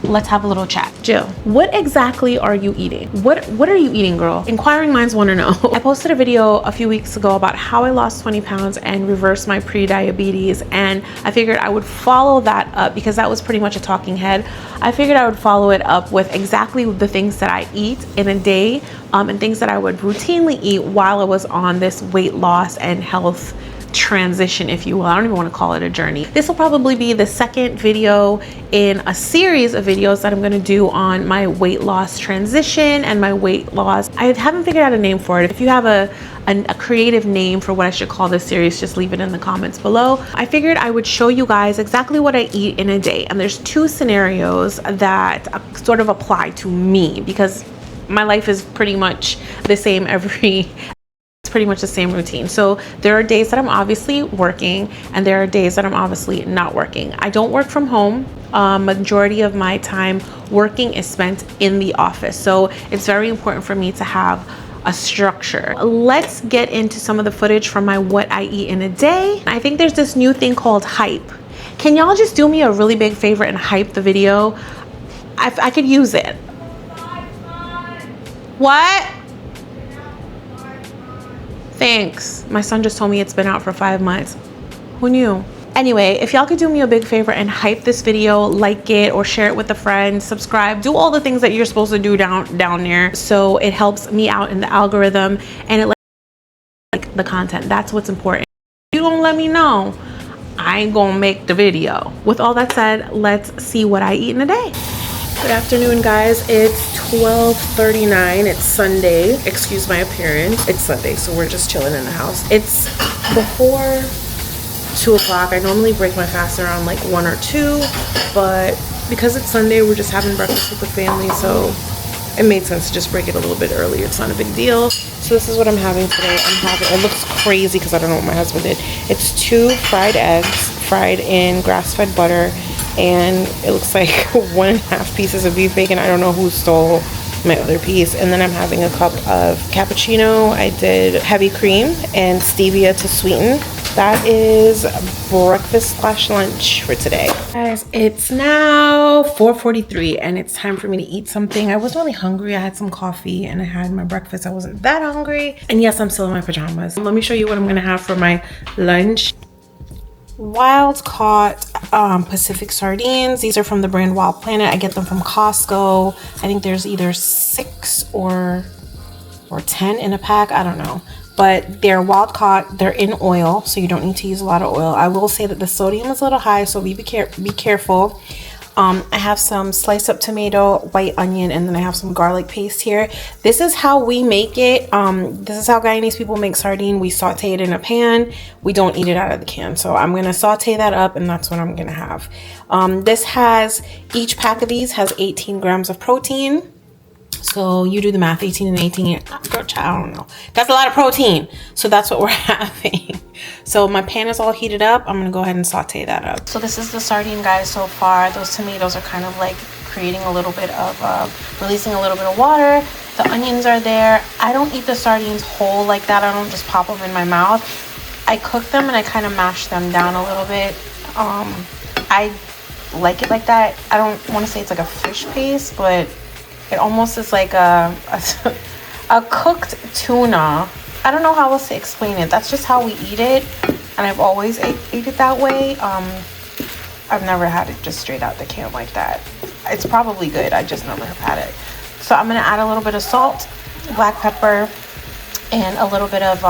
let's have a little chat. Jill, what exactly are you eating? What are you eating, girl? Inquiring minds want to know. I posted a video a few weeks ago about how I lost 20 pounds and reversed my pre-diabetes, and I figured I would follow that up because that was pretty much a talking head. I figured I would follow it up with exactly the things that I eat in a day, and things that I would routinely eat while I was on this weight loss and health transition, if you will. I don't even want to call it a journey. This will probably be the second video in a series of videos that I'm going to do on my weight loss transition and my weight loss. I haven't figured out a name for it. If you have a creative name for what I should call this series, just leave it in the comments below. I figured I would show you guys exactly what I eat in a day, and there's two scenarios that sort of apply to me because my life is pretty much the same it's pretty much the same routine. So there are days that I'm obviously working and there are days that I'm obviously not working. I don't work from home. Majority of my time working is spent in the office. So it's very important for me to have a structure. Let's get into some of the footage from my what I eat in a day. I think there's this new thing called hype. Can y'all just do me a really big favor and hype the video? I could use it. What? Thanks. My son just told me it's been out for 5 months. Who knew? Anyway, if y'all could do me a big favor and hype this video, like it or share it with a friend, subscribe, do all the things that you're supposed to do down there, so it helps me out in the algorithm and it like the content. That's what's important. If you don't let me know, I ain't gonna make the video. With all that said, let's see what I eat in a day. Good afternoon, guys. It's 12:39. It's Sunday. Excuse my appearance. It's Sunday, so we're just chilling in the house. It's before 2 o'clock. I normally break my fast around like 1 or 2, but because it's Sunday, we're just having breakfast with the family, so it made sense to just break it a little bit earlier. It's not a big deal. So this is what I'm having today. It looks crazy because I don't know what my husband did. It's 2 fried eggs, fried in grass-fed butter, and it looks like 1.5 pieces of beef bacon. I don't know who stole my other piece. And then I'm having a cup of cappuccino. I did heavy cream and stevia to sweeten. That is breakfast / lunch for today. Guys, it's now 4:43 and it's time for me to eat something. I wasn't really hungry. I had some coffee and I had my breakfast. I wasn't that hungry. And yes, I'm still in my pajamas. Let me show you what I'm gonna have for my lunch. Wild caught Pacific sardines. These are from the brand Wild Planet. I get them from Costco. I think there's either 6 or 10 in a pack. I don't know. But they're wild caught. They're in oil, so you don't need to use a lot of oil. I will say that the sodium is a little high, so be careful. I have some sliced up tomato, white onion, and then I have some garlic paste here. This is how we make it. This is how Guyanese people make sardine. We saute it in a pan. We don't eat it out of the can. So I'm going to saute that up, and that's what I'm going to have. Each pack of these has 18 grams of protein. So you do the math, 18 and 18, I don't know. That's a lot of protein. So that's what we're having. So my pan is all heated up. I'm gonna go ahead and saute that up. So this is the sardine, guys, so far. Those tomatoes are kind of like creating a little bit of, releasing a little bit of water. The onions are there. I don't eat the sardines whole like that. I don't just pop them in my mouth. I cook them and I kind of mash them down a little bit. I like it like that. I don't want to say it's like a fish paste, but it almost is like a cooked tuna. I don't know how else to explain it. That's just how we eat it, and I've always ate it that way. I've never had it just straight out the can like that. It's probably good. I just never have had it. So I'm gonna add a little bit of salt, black pepper, and a little bit of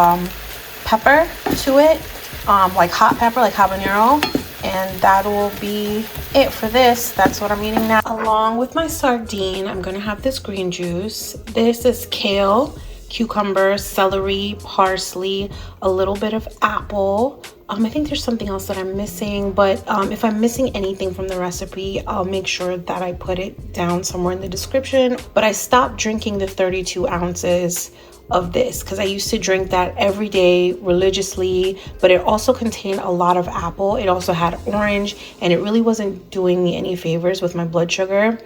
pepper to it, like hot pepper, like habanero. And that will be it for this. That's what I'm eating now. Along with my sardine, I'm gonna have this green juice. This is kale, cucumber, celery, parsley, a little bit of apple. I think there's something else that I'm missing, but if I'm missing anything from the recipe, I'll make sure that I put it down somewhere in the description. But I stopped drinking the 32 ounces of this because I used to drink that every day religiously, but it also contained a lot of apple. It also had orange, and it really wasn't doing me any favors with my blood sugar.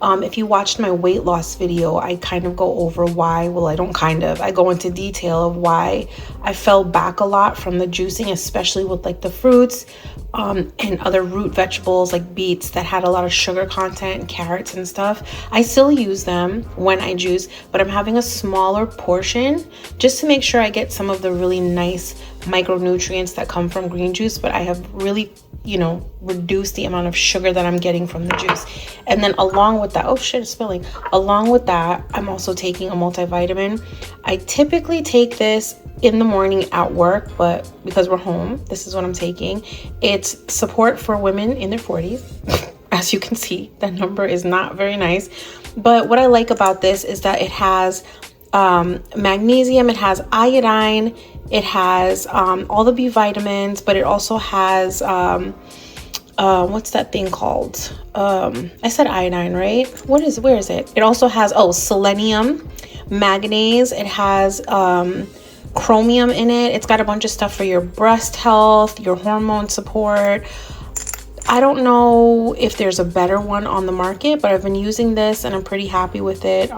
If you watched my weight loss video, I kind of go over why, well, I don't kind of, I go into detail of why I fell back a lot from the juicing, especially with like the fruits and other root vegetables like beets that had a lot of sugar content and carrots and stuff. I still use them when I juice, but I'm having a smaller portion just to make sure I get some of the really nice micronutrients that come from green juice, but I have really, you know, reduced the amount of sugar that I'm getting from the juice. And then along with that, oh shit, it's spilling. Along with that, I'm also taking a multivitamin. I typically take this in the morning at work, but because we're home, this is what I'm taking. It's support for women in their 40s. As you can see, that number is not very nice. But what I like about this is that it has magnesium, it has iodine, it has all the B vitamins, but it also has what's that thing called? I said iodine, right? Where is it? It also has selenium, manganese, it has chromium in it. It's got a bunch of stuff for your breast health, your hormone support. I don't know if there's a better one on the market, but I've been using this and I'm pretty happy with it.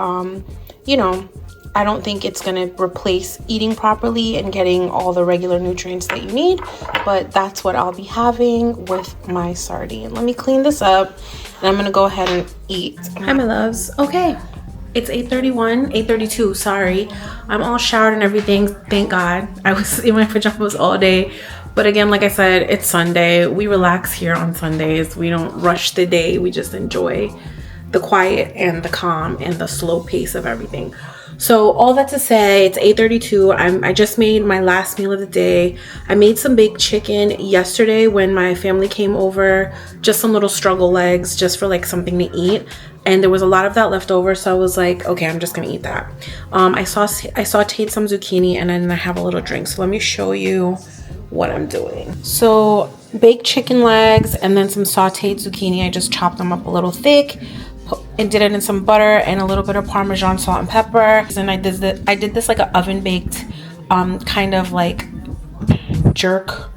You know, I don't think it's going to replace eating properly and getting all the regular nutrients that you need, but that's what I'll be having with my sardine. Let me clean this up and I'm going to go ahead and eat. Hi, my loves. Okay. It's 8:32, sorry. I'm all showered and everything, thank God. I was in my pajamas all day. But again, like I said, it's Sunday. We relax here on Sundays. We don't rush the day. We just enjoy the quiet and the calm and the slow pace of everything. So all that to say, it's 8:32. I just made my last meal of the day. I made some baked chicken yesterday when my family came over, just some little struggle legs just for like something to eat. And there was a lot of that left over, so I was like, okay, I'm just gonna eat that. I sauteed some zucchini and then I have a little drink. So let me show you what I'm doing. So baked chicken legs and then some sauteed zucchini. I just chopped them up a little thick and did it in some butter and a little bit of Parmesan, salt and pepper. And I did this like an oven baked kind of like jerk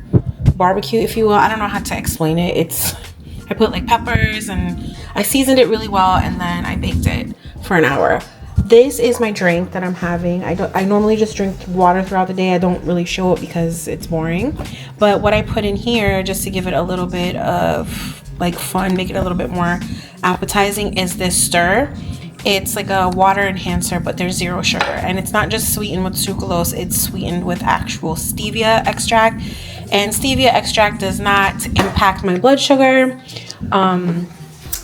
barbecue, if you will. I don't know how to explain it. I put like peppers and I seasoned it really well and then I baked it for an hour. This is my drink that I'm having. I normally just drink water throughout the day. I don't really show it because it's boring. But what I put in here, just to give it a little bit of like fun, make it a little bit more appetizing, is this stir. It's like a water enhancer, but there's zero sugar. And it's not just sweetened with sucralose, it's sweetened with actual stevia extract. And stevia extract does not impact my blood sugar.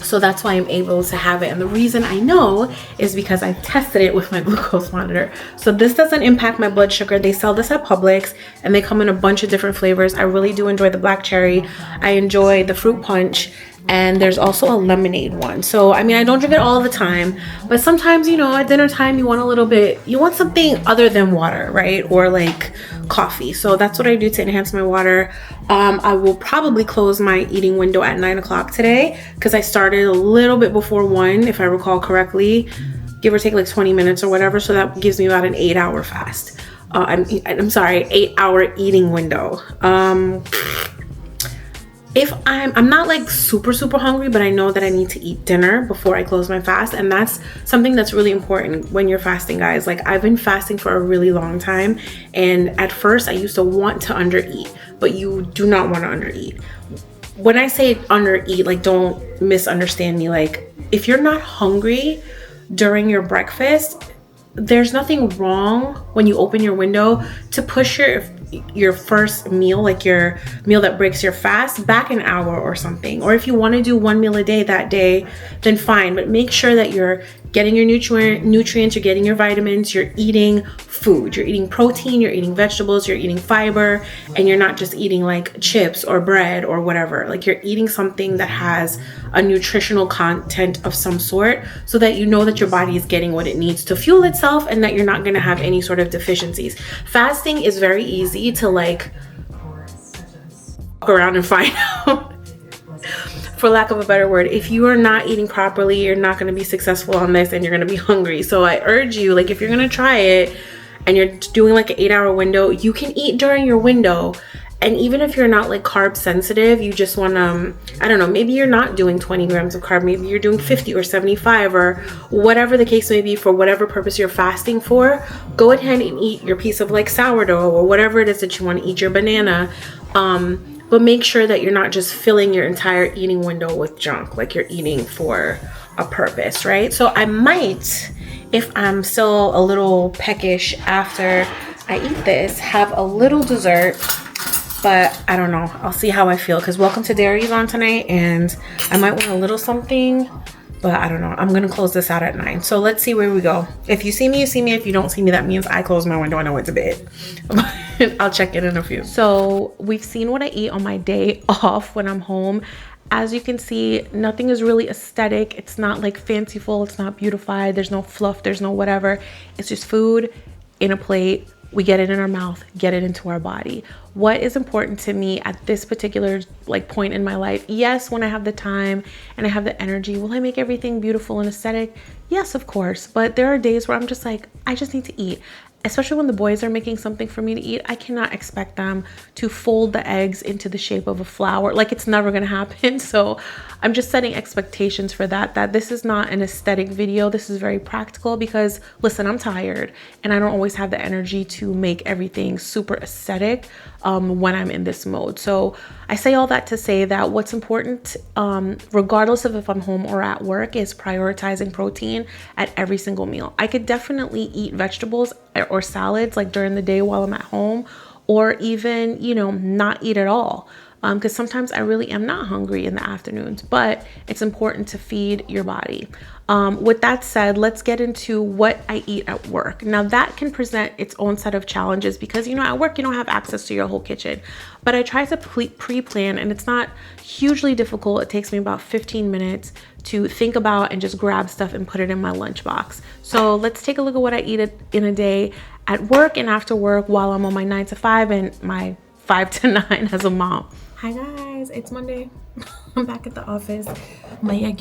So that's why I'm able to have it. And the reason I know is because I tested it with my glucose monitor. So this doesn't impact my blood sugar. They sell this at Publix and they come in a bunch of different flavors. I really do enjoy the black cherry. I enjoy the fruit punch. And there's also a lemonade one. So, I mean, I don't drink it all the time, but sometimes, you know, at dinner time, you want something other than water, right? Or like coffee. So that's what I do to enhance my water. I will probably close my eating window at 9 o'clock today because I started a little bit before 1, if I recall correctly, give or take like 20 minutes or whatever. So that gives me about an 8-hour fast. I'm sorry, 8-hour eating window. If I'm not like super hungry, but I know that I need to eat dinner before I close my fast. And that's something that's really important when you're fasting, guys. Like, I've been fasting for a really long time. And at first I used to want to undereat, but you do not want to undereat. When I say undereat, like, don't misunderstand me. Like, if you're not hungry during your breakfast, there's nothing wrong when you open your window to push your first meal, like your meal that breaks your fast, back an hour or something. Or if you want to do one meal a day that day, then fine, but make sure that you're getting your nutrients, you're getting your vitamins, you're eating food, you're eating protein, you're eating vegetables, you're eating fiber, and you're not just eating like chips or bread or whatever. Like, you're eating something that has a nutritional content of some sort so that you know that your body is getting what it needs to fuel itself and that you're not going to have any sort of deficiencies. Fasting is very easy to like walk around and find out. For lack of a better word, if you are not eating properly, you're not going to be successful on this and you're going to be hungry. So I urge you, like, if you're going to try it and you're doing like an 8-hour window, you can eat during your window And even if you're not like carb sensitive, you just want to, I don't know, maybe you're not doing 20 grams of carb, maybe you're doing 50 or 75 or whatever the case may be, for whatever purpose you're fasting for, go ahead and eat your piece of like sourdough or whatever it is that you want to eat, your banana. But make sure that you're not just filling your entire eating window with junk, like you're eating for a purpose, right? So I might, if I'm still a little peckish after I eat this, have a little dessert. But I don't know. I'll see how I feel, because Welcome to Dairy's on tonight and I might want a little something, but I don't know. I'm going to close this out at 9. So let's see where we go. If you see me, you see me. If you don't see me, that means I closed my window and I went to bed. I'll check in a few. So we've seen what I eat on my day off when I'm home. As you can see, nothing is really aesthetic. It's not like fanciful. It's not beautified. There's no fluff. There's no whatever. It's just food in a plate. We get it in our mouth, get it into our body. What is important to me at this particular like point in my life? Yes, when I have the time and I have the energy, will I make everything beautiful and aesthetic? Yes, of course. But there are days where I'm just like, I just need to eat. Especially when the boys are making something for me to eat, I cannot expect them to fold the eggs into the shape of a flower. Like, it's never gonna happen. So I'm just setting expectations for that this is not an aesthetic video. This is very practical, because listen, I'm tired and I don't always have the energy to make everything super aesthetic when I'm in this mode. So I say all that to say that what's important, regardless of if I'm home or at work, is prioritizing protein at every single meal. I could definitely eat vegetables or salads like during the day while I'm at home, or even, you know, not eat at all. Because sometimes I really am not hungry in the afternoons, but it's important to feed your body. With that said, let's get into what I eat at work. Now that can present its own set of challenges, because, you know, at work you don't have access to your whole kitchen, but I try to pre-plan, and it's not hugely difficult. It takes me about 15 minutes to think about and just grab stuff and put it in my lunchbox. So let's take a look at what I eat in a day at work and after work, while I'm on my 9 to 5 and my 5 to 9 as a mom. Hi guys, it's Monday. I'm back at the office. My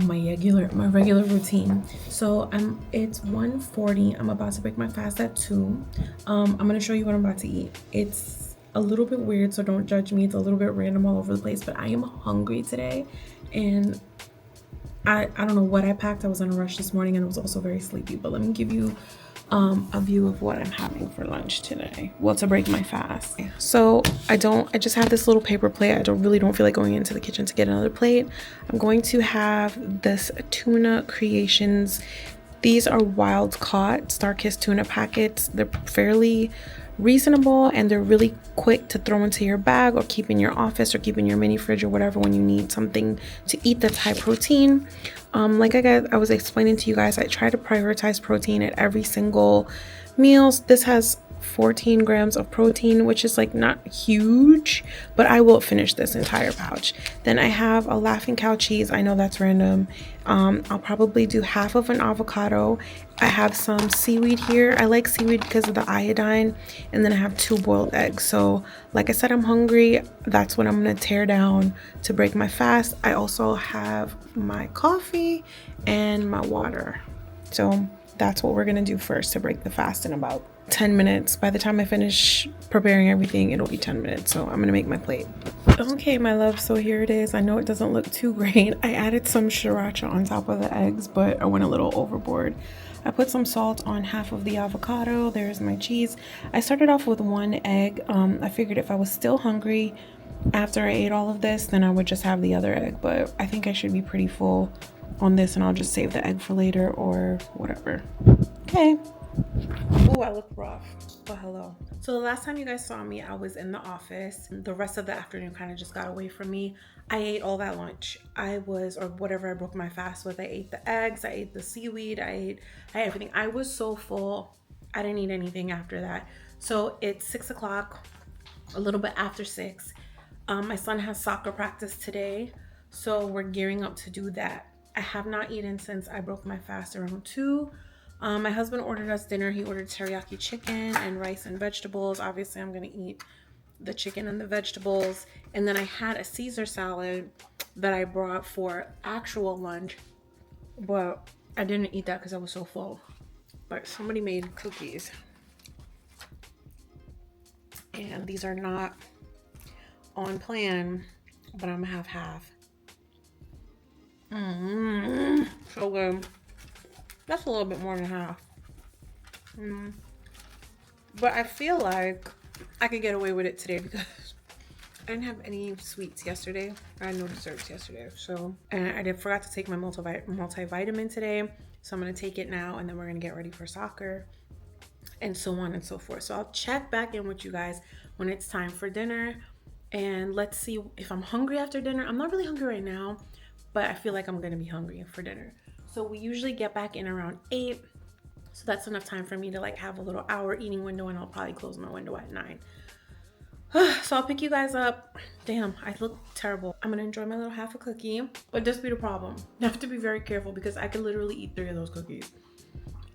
regular routine. So it's 1:40. I'm about to break my fast at 2. I'm gonna show you what I'm about to eat. It's a little bit weird, so don't judge me. It's a little bit random all over the place, but I am hungry today, and I don't know what I packed. I was in a rush this morning and I was also very sleepy, but let me give you a view of what I'm having for lunch today. Well, to break my fast. So I just have this little paper plate. I really don't feel like going into the kitchen to get another plate. I'm going to have this tuna creations. These are wild caught Star-Kissed tuna packets. They're fairly reasonable and they're really quick to throw into your bag or keep in your office or keep in your mini fridge or whatever when you need something to eat that's high protein. Like I was explaining to you guys, I try to prioritize protein at every single meals. This has 14 grams of protein, which is like not huge, but I will finish this entire pouch. Then I have a Laughing Cow cheese. I know that's random. I'll probably do half of an avocado. I have some seaweed here. I like seaweed because of the iodine. And then I have 2 boiled eggs. So like I said, I'm hungry. That's what I'm gonna tear down to break my fast. I also have my coffee and my water. So that's what we're gonna do first to break the fast in about 10 minutes. By the time I finish preparing everything, it'll be 10 minutes. So I'm gonna make my plate. Okay, my love, so here it is. I know it doesn't look too great. I added some sriracha on top of the eggs, but I went a little overboard. I put some salt on half of the avocado. There's my cheese. I started off with 1 egg. I figured if I was still hungry after I ate all of this, then I would just have the other egg, but I think I should be pretty full on this and I'll just save the egg for later or whatever. Okay. Oh, I look rough, but hello. So the last time you guys saw me, I was in the office. The rest of the afternoon kind of just got away from me. I ate all that lunch. Or whatever I broke my fast with. I ate the eggs, I ate the seaweed, I ate everything. I was so full. I didn't eat anything after that. So it's 6 o'clock, a little bit after 6. My son has soccer practice today, so we're gearing up to do that. I have not eaten since I broke my fast around 2. My husband ordered us dinner. He ordered teriyaki chicken and rice and vegetables. Obviously, I'm going to eat the chicken and the vegetables. And then I had a Caesar salad that I brought for actual lunch, but I didn't eat that because I was so full. But somebody made cookies. And these are not on plan, but I'm gonna have half. So good. That's a little bit more than half. But I feel like I could get away with it today because I didn't have any sweets yesterday. I had no desserts yesterday. So, and I forgot to take my multivitamin today. So I'm going to take it now, and then we're going to get ready for soccer and so on and so forth. So I'll check back in with you guys when it's time for dinner. And let's see if I'm hungry after dinner. I'm not really hungry right now, but I feel like I'm going to be hungry for dinner. So we usually get back in around 8. So that's enough time for me to like have a little hour eating window, and I'll probably close my window at 9. So I'll pick you guys up. Damn, I look terrible. I'm gonna enjoy my little half a cookie, but this be the problem. You have to be very careful because I could literally eat 3 of those cookies.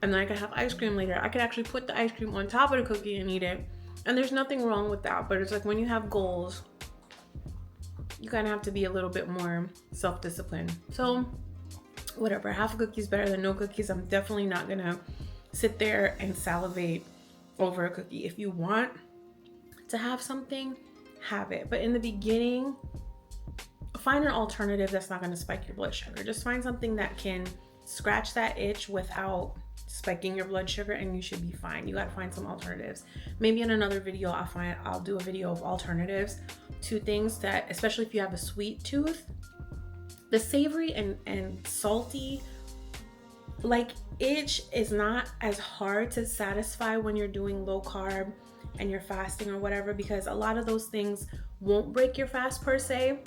And then I could have ice cream later. I could actually put the ice cream on top of the cookie and eat it. And there's nothing wrong with that, but it's like when you have goals, you kind of have to be a little bit more self-disciplined. So whatever, half a cookie is better than no cookies. I'm definitely not gonna sit there and salivate over a cookie. If you want to have something, have it. But in the beginning, find an alternative that's not going to spike your blood sugar. Just find something that can scratch that itch without spiking your blood sugar, and you should be fine. You got to find some alternatives. Maybe in another video I'll do a video of alternatives to things that, especially if you have a sweet tooth, the savory and salty like itch is not as hard to satisfy when you're doing low carb and you're fasting or whatever, because a lot of those things won't break your fast per se,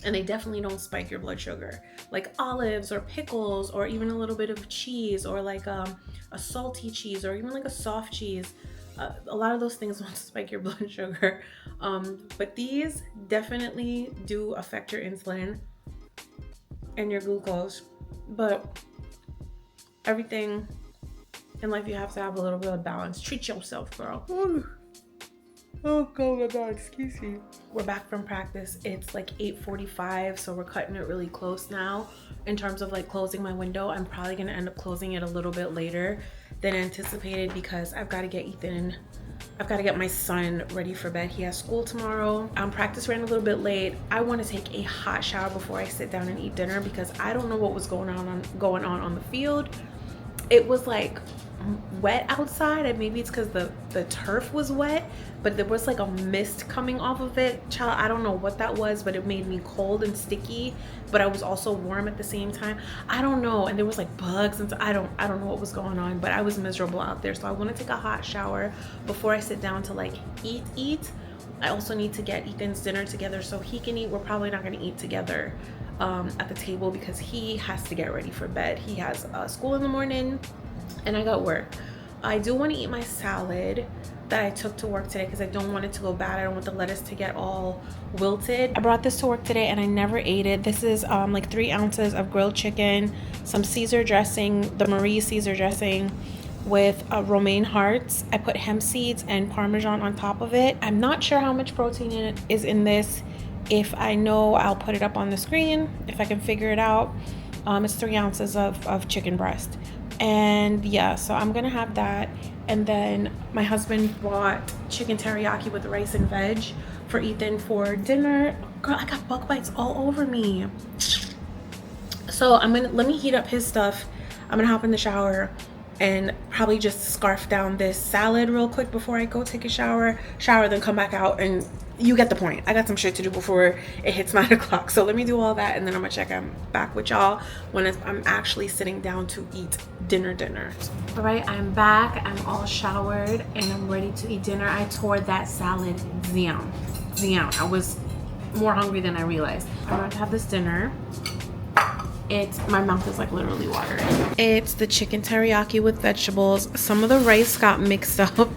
and they definitely don't spike your blood sugar. Like olives or pickles or even a little bit of cheese, or like a salty cheese, or even like a soft cheese. A lot of those things won't spike your blood sugar, but these definitely do affect your insulin and your glucose. But everything in life, you have to have a little bit of balance. Treat yourself, girl. Oh God, excuse me. We're back from practice. It's like 8:45, so we're cutting it really close now. In terms of like closing my window, I'm probably gonna end up closing it a little bit later than anticipated because I've got to get my son ready for bed. He has school tomorrow. Practice ran a little bit late. I want to take a hot shower before I sit down and eat dinner because I don't know what was going on the field. It was like wet outside, and maybe it's because the turf was wet, but there was like a mist coming off of it. Child, I don't know what that was, but it made me cold and sticky, but I was also warm at the same time. I don't know, and there was like bugs, and so I don't know what was going on, but I was miserable out there. So I want to take a hot shower before I sit down to like eat. I also need to get Ethan's dinner together so he can eat. We're probably not going to eat together at the table because he has to get ready for bed. He has school in the morning and I got work. I do want to eat my salad that I took to work today because I don't want it to go bad. I don't want the lettuce to get all wilted. I brought this to work today and I never ate it. This is like 3 ounces of grilled chicken, some Caesar dressing, the Marie Caesar dressing with romaine hearts. I put hemp seeds and Parmesan on top of it. I'm not sure how much protein is in this. If I know, I'll put it up on the screen if I can figure it out. It's 3 ounces of chicken breast. And yeah, so I'm gonna have that. And then my husband bought chicken teriyaki with rice and veg for Ethan for dinner. Girl, I got bug bites all over me. So let me heat up his stuff. I'm gonna hop in the shower and probably just scarf down this salad real quick before I go take a shower, then come back out, and you get the point. I got some shit to do before it hits 9 o'clock. So let me do all that, and then I'm gonna check back with y'all when I'm actually sitting down to eat dinner. All right, I'm back. I'm all showered and I'm ready to eat dinner. I tore that salad down. I was more hungry than I realized. I'm about to have this dinner. My mouth is like literally watering. It's the chicken teriyaki with vegetables. Some of the rice got mixed up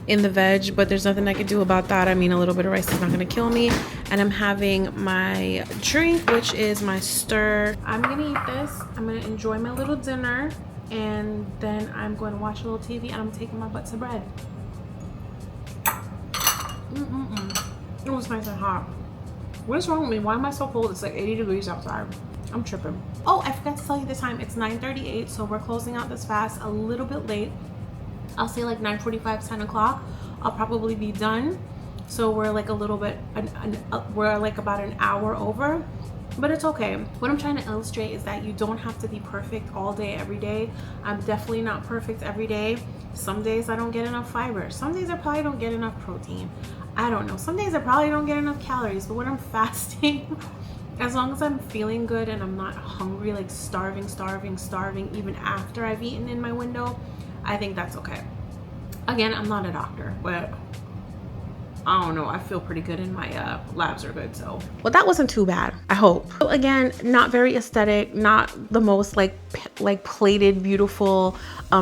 in the veg, but there's nothing I can do about that. I mean, a little bit of rice is not gonna kill me. And I'm having my drink, which is my stir. I'm gonna eat this. I'm gonna enjoy my little dinner, and then I'm going to watch a little TV, and I'm taking my butts of bread. It was nice and hot. What is wrong with me? Why am I so cold? It's like 80 degrees outside. I'm tripping. Oh, I forgot to tell you the time. It's 9:38, so we're closing out this fast a little bit late. I'll say like 9:45, 10 o'clock. I'll probably be done. So we're like a little bit, we're like about an hour over, but it's okay. What I'm trying to illustrate is that you don't have to be perfect all day, every day. I'm definitely not perfect every day. Some days I don't get enough fiber. Some days I probably don't get enough protein. I don't know. Some days I probably don't get enough calories, but when I'm fasting, as long as I'm feeling good and I'm not hungry, like starving, even after I've eaten in my window, I think that's okay. Again, I'm not a doctor, but I don't know, I feel pretty good and my labs are good, so. Well, that wasn't too bad, I hope. So again, not very aesthetic, not the most like plated, beautiful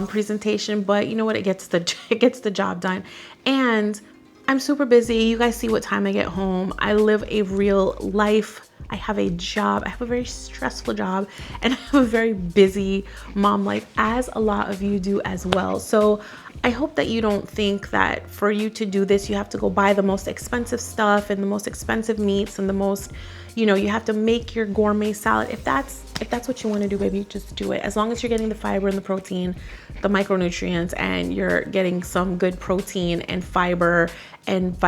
presentation, but you know what, it gets the job done. And I'm super busy. You guys see what time I get home. I live a real life. I have a job. I have a very stressful job, and I have a very busy mom life, as a lot of you do as well. So I hope that you don't think that for you to do this, you have to go buy the most expensive stuff and the most expensive meats and the most, you know, you have to make your gourmet salad. If that's what you want to do, baby, just do it. As long as you're getting the fiber and the protein, the micronutrients, and you're getting some good protein and fiber and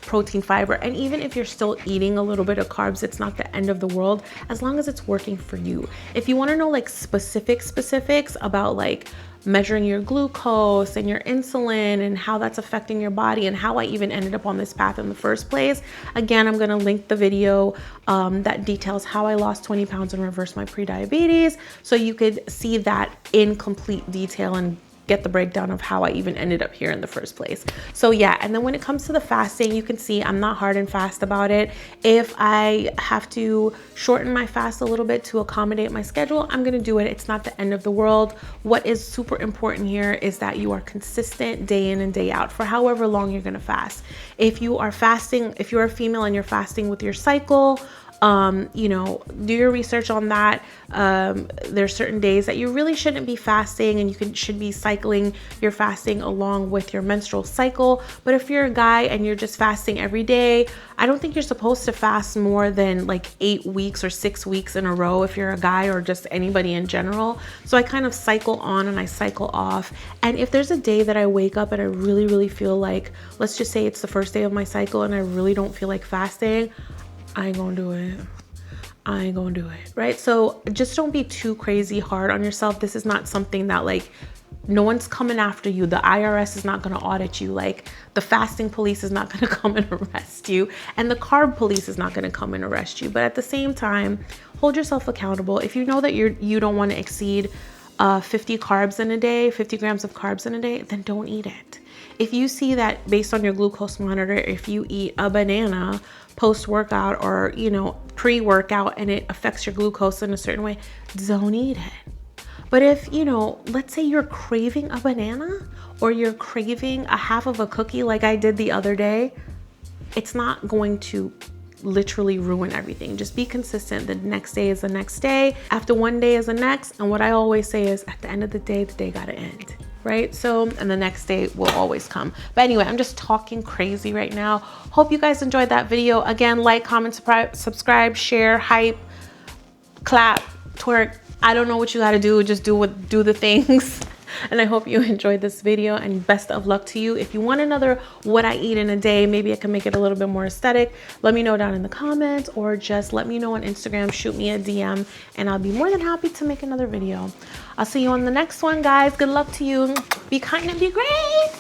protein fiber. And even if you're still eating a little bit of carbs, it's not the end of the world, as long as it's working for you. If you want to know like specifics about like measuring your glucose and your insulin and how that's affecting your body and how I even ended up on this path in the first place, again, I'm going to link the video that details how I lost 20 pounds and reversed my prediabetes, so you could see that in complete detail and get the breakdown of how I even ended up here in the first place. So yeah, and then when it comes to the fasting, you can see I'm not hard and fast about it. If I have to shorten my fast a little bit to accommodate my schedule, I'm gonna do it. It's not the end of the world. What is super important here is that you are consistent day in and day out for however long you're gonna fast. If you are fasting, if you're a female and you're fasting with your cycle, you know, do your research on that. There's certain days that you really shouldn't be fasting, and you should be cycling your fasting along with your menstrual cycle. But if you're a guy and you're just fasting every day, I don't think you're supposed to fast more than like 8 weeks or 6 weeks in a row if you're a guy, or just anybody in general. So I kind of cycle on and I cycle off. And if there's a day that I wake up and I really feel like, let's just say it's the first day of my cycle and I really don't feel like fasting, I ain't gonna do it. I ain't gonna do it, right? So just don't be too crazy hard on yourself. This is not something that like, no one's coming after you. The IRS is not gonna audit you. Like the fasting police is not gonna come and arrest you. And the carb police is not gonna come and arrest you. But at the same time, hold yourself accountable. If you know that you don't wanna exceed 50 carbs in a day, 50 grams of carbs in a day, then don't eat it. If you see that based on your glucose monitor, if you eat a banana post-workout or, you know, pre-workout and it affects your glucose in a certain way, don't eat it. But if, you know, let's say you're craving a banana or you're craving a half of a cookie like I did the other day, it's not going to literally ruin everything. Just be consistent. The next day is the next day. After one day is the next. And what I always say is, at the end of the day gotta end. Right? So, and the next day will always come. But anyway, I'm just talking crazy right now. Hope you guys enjoyed that video. Again, like, comment, subscribe, share, hype, clap, twerk. I don't know what you gotta do. Just do the things. And I hope you enjoyed this video, and best of luck to you. If you want another what I eat in a day, maybe I can make it a little bit more aesthetic, let me know down in the comments, or just let me know on Instagram, shoot me a DM, and I'll be more than happy to make another video. I'll see you on the next one, guys. Good luck to you. Be kind and be great.